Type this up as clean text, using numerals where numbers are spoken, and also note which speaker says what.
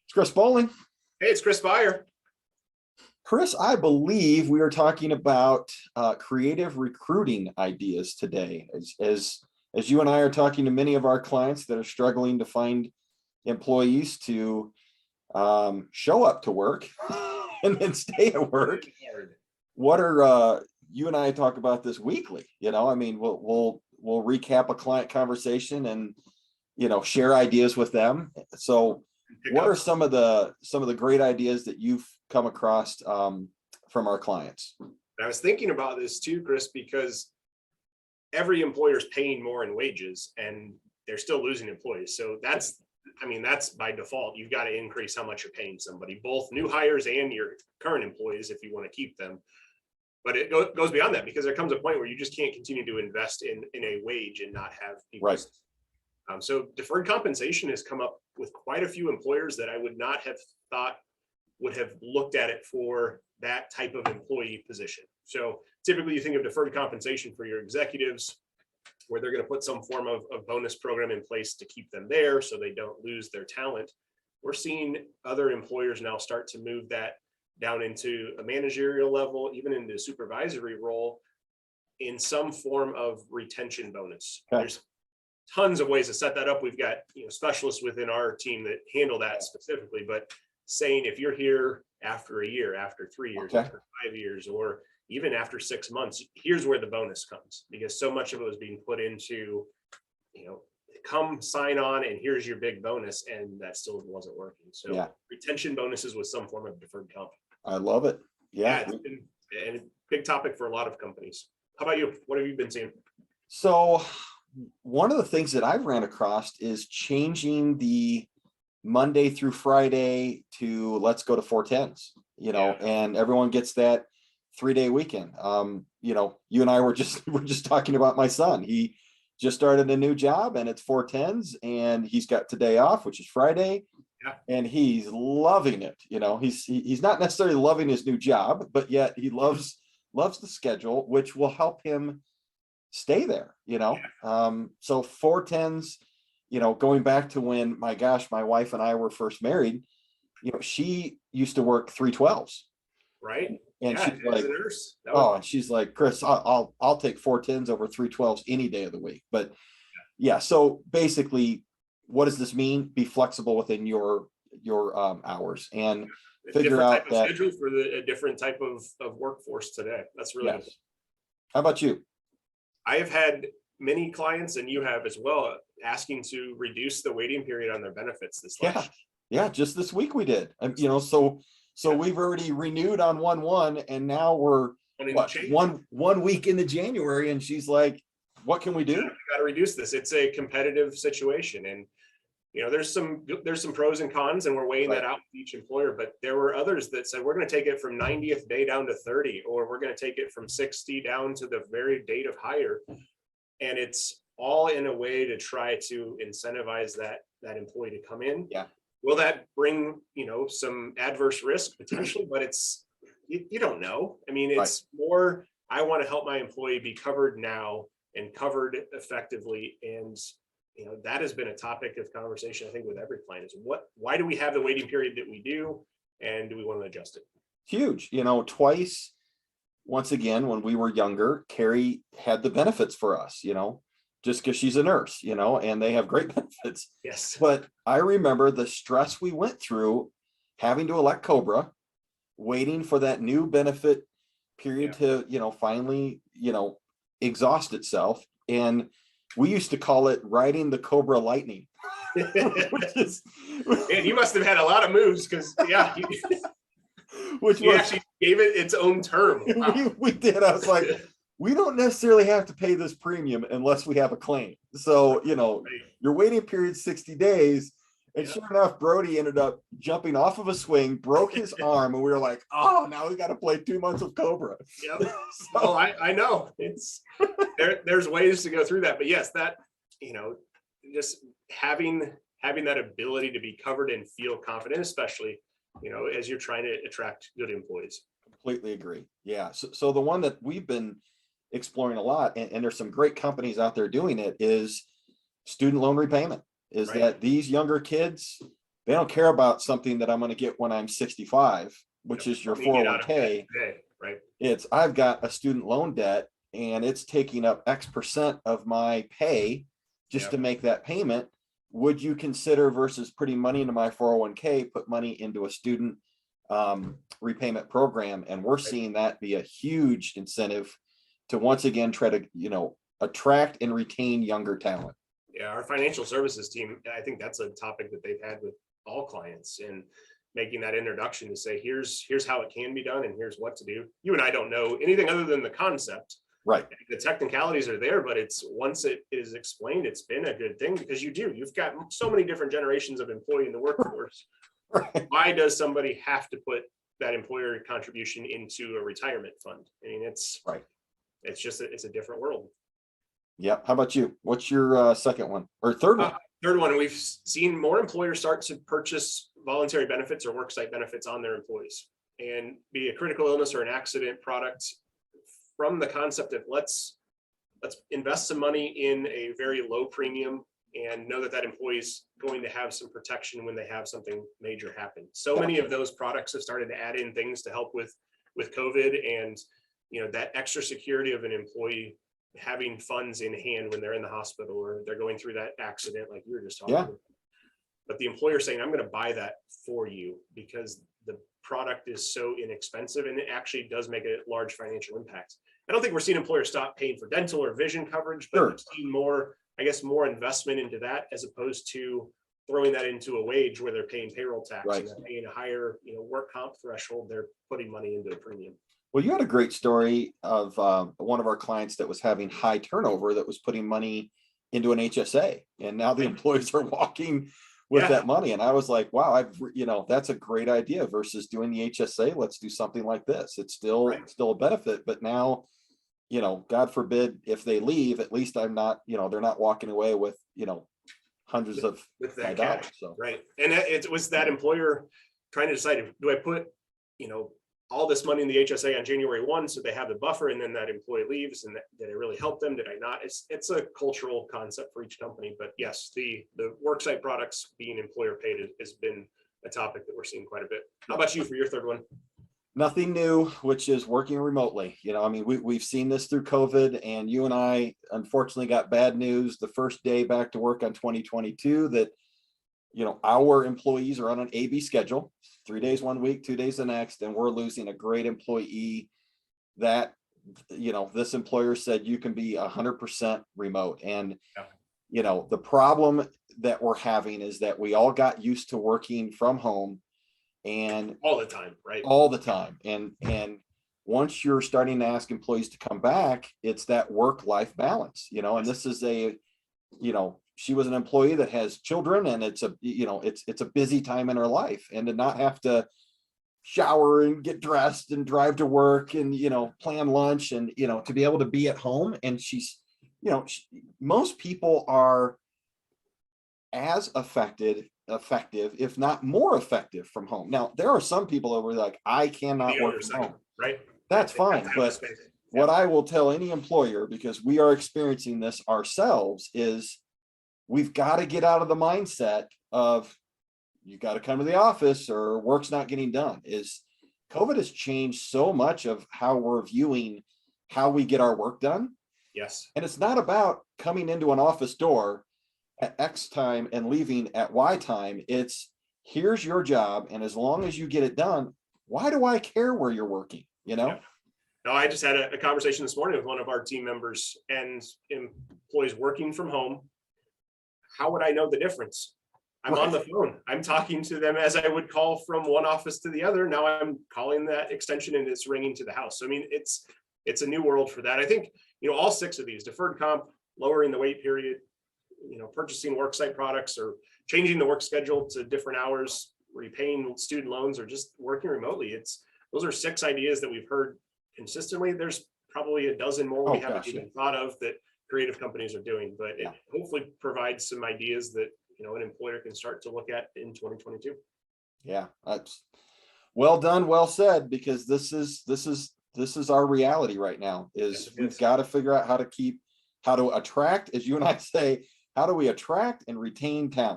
Speaker 1: It's Chris Bowling.
Speaker 2: Hey, it's Chris Beyer.
Speaker 1: Chris, I believe we are talking about creative recruiting ideas today. As you and I are talking to many of our clients that are struggling to find employees to show up to work and then stay at work. What are you and I talk about this weekly? I mean, we'll recap a client conversation and share ideas with them. So what are some of the great ideas that you've come across from our clients?
Speaker 2: I was thinking about this too, Chris, because every employer is paying more in wages and they're still losing employees. So that's by default. You've got to increase how much you're paying somebody, both new hires and your current employees if you want to keep them. But it goes beyond that, because there comes a point where you just can't continue to invest in a wage and not have people.
Speaker 1: Right.
Speaker 2: So deferred compensation has come up with quite a few employers that I would not have thought would have looked at it for that type of employee position. So typically you think of deferred compensation for your executives, where they're going to put some form of bonus program in place to keep them there so they don't lose their talent. We're seeing other employers now start to move that down into a managerial level, even into a supervisory role, in some form of retention bonus. Okay. There's tons of ways to set that up. We've got specialists within our team that handle that specifically, but saying if you're here after a year, after 3 years, okay, after 5 years, or even after 6 months, here's where the bonus comes, because so much of it was being put into, come sign on and here's your big bonus, and that still wasn't working. So yeah, retention bonuses with some form of deferred comp.
Speaker 1: I love it. Yeah,
Speaker 2: it's been a big topic for a lot of companies. How about you? What have you been seeing?
Speaker 1: So one of the things that I've ran across is changing the Monday through Friday to let's go to 410s, and everyone gets that 3-day weekend. You and I were just talking about my son. He just started a new job and it's 410s and he's got today off, which is Friday. Yeah. And he's loving it. He's not necessarily loving his new job, but yet he loves the schedule, which will help him stay there, Yeah. So 410s, going back to when my wife and I were first married, she used to work 312s.
Speaker 2: Right.
Speaker 1: And
Speaker 2: yeah,
Speaker 1: she's like,
Speaker 2: a nurse.
Speaker 1: and she's like, Chris, I'll take 410s over 312s any day of the week. But yeah, so basically, what does this mean? Be flexible within your hours and figure out that
Speaker 2: schedule for a different type of workforce today. That's really good.
Speaker 1: How about you? I
Speaker 2: have had many clients, and you have as well, asking to reduce the waiting period on their benefits this last
Speaker 1: year. Yeah, just this week we did. So we've already renewed on 1/1, and now we're one week into January, and she's like, what can we do?
Speaker 2: You got to reduce this. It's a competitive situation, and there's some pros and cons, and we're weighing that out with each employer. But there were others that said, we're going to take it from 90th day down to 30, or we're going to take it from 60 down to the very date of hire. And it's all in a way to try to incentivize that employee to come in.
Speaker 1: Yeah.
Speaker 2: Will that bring, some adverse risk potentially? But it's, you don't know. I mean, it's more, I want to help my employee be covered now and covered effectively. And, that has been a topic of conversation, I think, with every client, is why do we have the waiting period that we do? And do we want to adjust it?
Speaker 1: Huge. Twice, once again, when we were younger, Carrie had the benefits for us, just because she's a nurse, and they have great benefits.
Speaker 2: Yes.
Speaker 1: But I remember the stress we went through having to elect COBRA, waiting for that new benefit period to, finally, exhaust itself. And we used to call it riding the COBRA lightning.
Speaker 2: And you must have had a lot of moves, because
Speaker 1: which
Speaker 2: actually gave it its own term. Wow.
Speaker 1: We did. I was like, we don't necessarily have to pay this premium unless we have a claim. So, your waiting period 60 days. And sure enough, Brody ended up jumping off of a swing, broke his arm, and we were like, oh, now we got to play 2 months of COBRA.
Speaker 2: Yep. So I know it's there's ways to go through that. But yes, that, just having that ability to be covered and feel confident, especially, as you're trying to attract good employees.
Speaker 1: Completely agree. Yeah. So the one that we've been exploring a lot, and there's some great companies out there doing it, is student loan repayment. That these younger kids They don't care about something that I'm going to get when I'm 65, which
Speaker 2: Yep.
Speaker 1: is your
Speaker 2: Let me get out of bed
Speaker 1: 401k.
Speaker 2: today, right?
Speaker 1: It's I've got a student loan debt and it's taking up X% of my pay just
Speaker 2: Yep.
Speaker 1: to make that payment. Would you consider, versus putting money into my 401k, put money into a student repayment program? And we're seeing that be a huge incentive to once again try to, attract and retain younger talent.
Speaker 2: Yeah, our financial services team, I think that's a topic that they've had with all clients, and making that introduction to say, here's how it can be done and here's what to do. You and I don't know anything other than the concept.
Speaker 1: Right.
Speaker 2: The technicalities are there, but it's once it is explained, it's been a good thing, because you've got so many different generations of employee in the workforce.
Speaker 1: Right.
Speaker 2: Why does somebody have to put that employer contribution into a retirement fund? I mean, it's
Speaker 1: Right.
Speaker 2: It's just it's a different world.
Speaker 1: Yep. How about you? What's your second one or third one?
Speaker 2: Third one, we've seen more employers start to purchase voluntary benefits or worksite benefits on their employees, and be a critical illness or an accident product, from the concept of let's invest some money in a very low premium and know that that employee is going to have some protection when they have something major happen. So many of those products have started to add in things to help with COVID, and that extra security of an employee having funds in hand when they're in the hospital or they're going through that accident like you were just talking about. But the employer saying, I'm going to buy that for you because the product is so inexpensive, and it actually does make a large financial impact. I don't think we're seeing employers stop paying for dental or vision coverage, but we're seeing more investment into that, as opposed to throwing that into a wage where they're paying payroll tax and they're paying a higher, work comp threshold. They're putting money into a premium.
Speaker 1: Well, you had a great story of one of our clients that was having high turnover, that was putting money into an HSA, and now the employees are walking with that money. And I was like, wow, that's a great idea versus doing the HSA. Let's do something like this. It's still a benefit, but now, God forbid if they leave, at least I'm not, they're not walking away with, hundreds of dollars. So.
Speaker 2: Right. And it was that employer trying to decide, do I put, all this money in the HSA on January 1 so they have the buffer, and then that employee leaves, and did it really help them? Did I not? It's a cultural concept for each company, but yes, the worksite products being employer paid has been a topic that we're seeing quite a bit. How about you for your third one?
Speaker 1: Nothing new, which is working remotely. We've seen this through COVID, and you and I unfortunately got bad news the first day back to work on 2022 that our employees are on an AB schedule, 3 days 1 week, 2 days the next, and we're losing a great employee that, this employer said you can be 100% remote. And, the problem that we're having is that we all got used to working from home and
Speaker 2: all the time, right?
Speaker 1: All the time. And once you're starting to ask employees to come back, it's that work-life balance, and this is she was an employee that has children, and it's a busy time in her life, and to not have to shower and get dressed and drive to work and, plan lunch and, to be able to be at home. And she's, most people are as effective, if not more effective from home. Now, there are some people over like, I cannot work from home.
Speaker 2: Right.
Speaker 1: That's fine. But what I will tell any employer, because we are experiencing this ourselves, is we've got to get out of the mindset of you got to come to the office or work's not getting done. COVID has changed so much of how we're viewing how we get our work done.
Speaker 2: Yes.
Speaker 1: And it's not about coming into an office door at X time and leaving at Y time. It's here's your job, and as long as you get it done, why do I care where you're working?
Speaker 2: No, I just had a conversation this morning with one of our team members and employees working from home. How would I know the difference? I'm on the phone. I'm talking to them as I would call from one office to the other. Now I'm calling that extension and it's ringing to the house. So, I mean, it's a new world for that. I think, all 6 of these: deferred comp, lowering the wait period, purchasing worksite products or changing the work schedule to different hours, repaying student loans, or just working remotely. Those are 6 ideas that we've heard consistently. There's probably a dozen more we haven't even thought of that creative companies are doing, but it hopefully provides some ideas that an employer can start to look at in 2022.
Speaker 1: Yeah, that's well done, well said, because this is our reality right now. Is we've got to figure out how to attract, as you and I say, how do we attract and retain talent?